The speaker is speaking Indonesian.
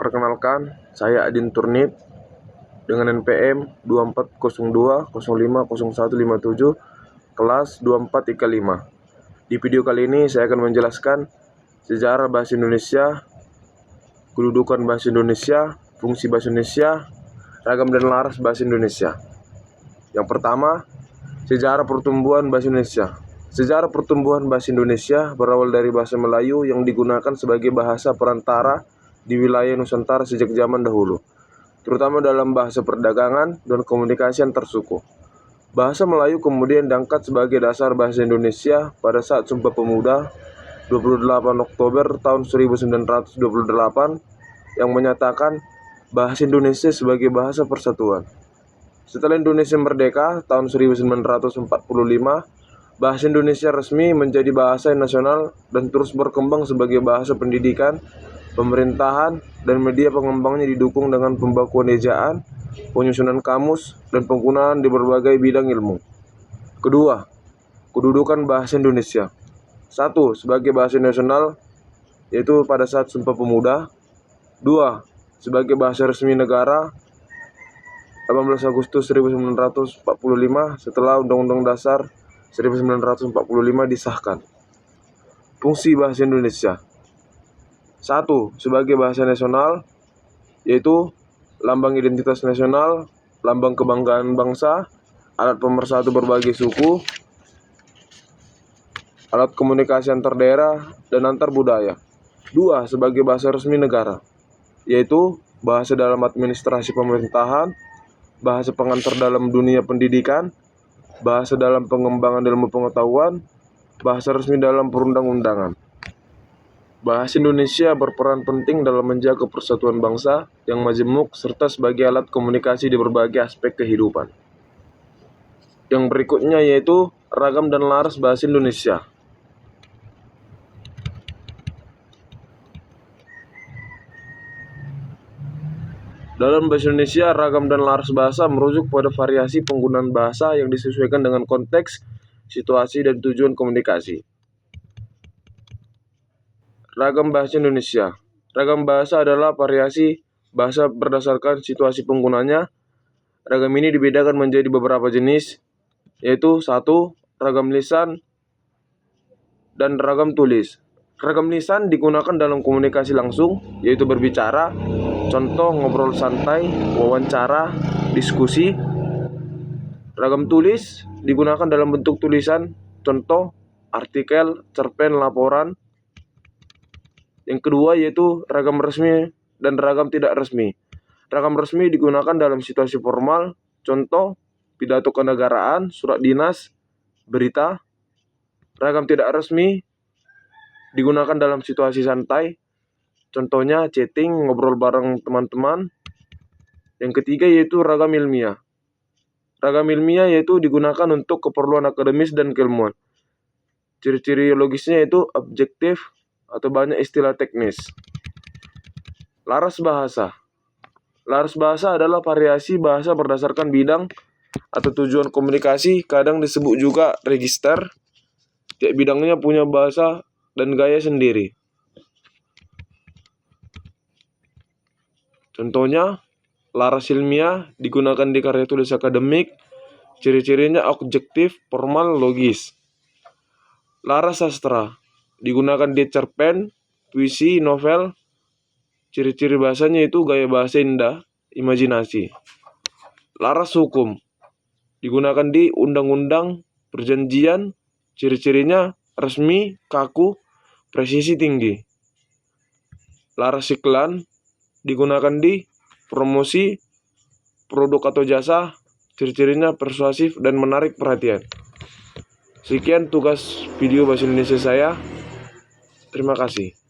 Perkenalkan, saya Adin Turnip dengan NPM 2402050157 kelas 24 IKA 5. Di video kali ini saya akan menjelaskan sejarah bahasa Indonesia, kedudukan bahasa Indonesia, fungsi bahasa Indonesia, ragam dan laras bahasa Indonesia. Yang pertama, sejarah pertumbuhan bahasa Indonesia. Sejarah pertumbuhan bahasa Indonesia berawal dari bahasa Melayu yang digunakan sebagai bahasa perantara di wilayah Nusantara sejak zaman dahulu, terutama dalam bahasa perdagangan dan komunikasi antar suku. Bahasa Melayu kemudian diangkat sebagai dasar bahasa Indonesia pada saat Sumpah Pemuda 28 Oktober tahun 1928 yang menyatakan bahasa Indonesia sebagai bahasa persatuan. Setelah Indonesia merdeka tahun 1945, bahasa Indonesia resmi menjadi bahasa nasional dan terus berkembang sebagai bahasa pendidikan, pemerintahan, dan media pengembangnya didukung dengan pembakuan ejaan, penyusunan kamus, dan penggunaan di berbagai bidang ilmu. Kedua, kedudukan bahasa Indonesia. 1. Sebagai bahasa nasional, yaitu pada saat Sumpah Pemuda. 2. Sebagai bahasa resmi negara, 18 Agustus 1945 setelah Undang-Undang Dasar 1945 disahkan. Fungsi bahasa Indonesia. 1. Sebagai bahasa nasional, yaitu lambang identitas nasional, lambang kebanggaan bangsa, alat pemersatu berbagai suku, alat komunikasi antar daerah dan antar budaya. 2. Sebagai bahasa resmi negara, yaitu bahasa dalam administrasi pemerintahan, bahasa pengantar dalam dunia pendidikan, bahasa dalam pengembangan ilmu pengetahuan, bahasa resmi dalam perundang-undangan. Bahasa Indonesia berperan penting dalam menjaga persatuan bangsa yang majemuk serta sebagai alat komunikasi di berbagai aspek kehidupan. Yang berikutnya yaitu ragam dan laras bahasa Indonesia. Dalam bahasa Indonesia, ragam dan laras bahasa merujuk pada variasi penggunaan bahasa yang disesuaikan dengan konteks, situasi, dan tujuan komunikasi. Ragam bahasa Indonesia. Ragam bahasa adalah variasi bahasa berdasarkan situasi penggunanya. Ragam ini dibedakan menjadi beberapa jenis, yaitu 1. Ragam lisan dan ragam tulis. Ragam lisan digunakan dalam komunikasi langsung, yaitu berbicara, contoh ngobrol santai, wawancara, diskusi. Ragam tulis digunakan dalam bentuk tulisan, contoh artikel, cerpen, laporan. Yang kedua yaitu ragam resmi dan ragam tidak resmi. Ragam resmi digunakan dalam situasi formal, contoh pidato kenegaraan, surat dinas, berita. Ragam tidak resmi digunakan dalam situasi santai, contohnya chatting, ngobrol bareng teman-teman. Yang ketiga yaitu ragam ilmiah. Ragam ilmiah yaitu digunakan untuk keperluan akademis dan keilmuan. Ciri-ciri logisnya yaitu objektif atau banyak istilah teknis. Laras bahasa. Laras bahasa adalah variasi bahasa berdasarkan bidang atau tujuan komunikasi, kadang disebut juga register. Tiap bidangnya punya bahasa dan gaya sendiri. Contohnya, laras ilmiah digunakan di karya tulis akademik, ciri-cirinya objektif, formal, logis. Laras sastra digunakan di cerpen, puisi, novel. Ciri-ciri bahasanya itu gaya bahasa indah, imajinasi. Laras hukum digunakan di undang-undang, perjanjian. Ciri-cirinya resmi, kaku, presisi tinggi. Laras iklan digunakan di promosi produk atau jasa. Ciri-cirinya persuasif dan menarik perhatian. Sekian tugas video bahasa Indonesia saya. Terima kasih.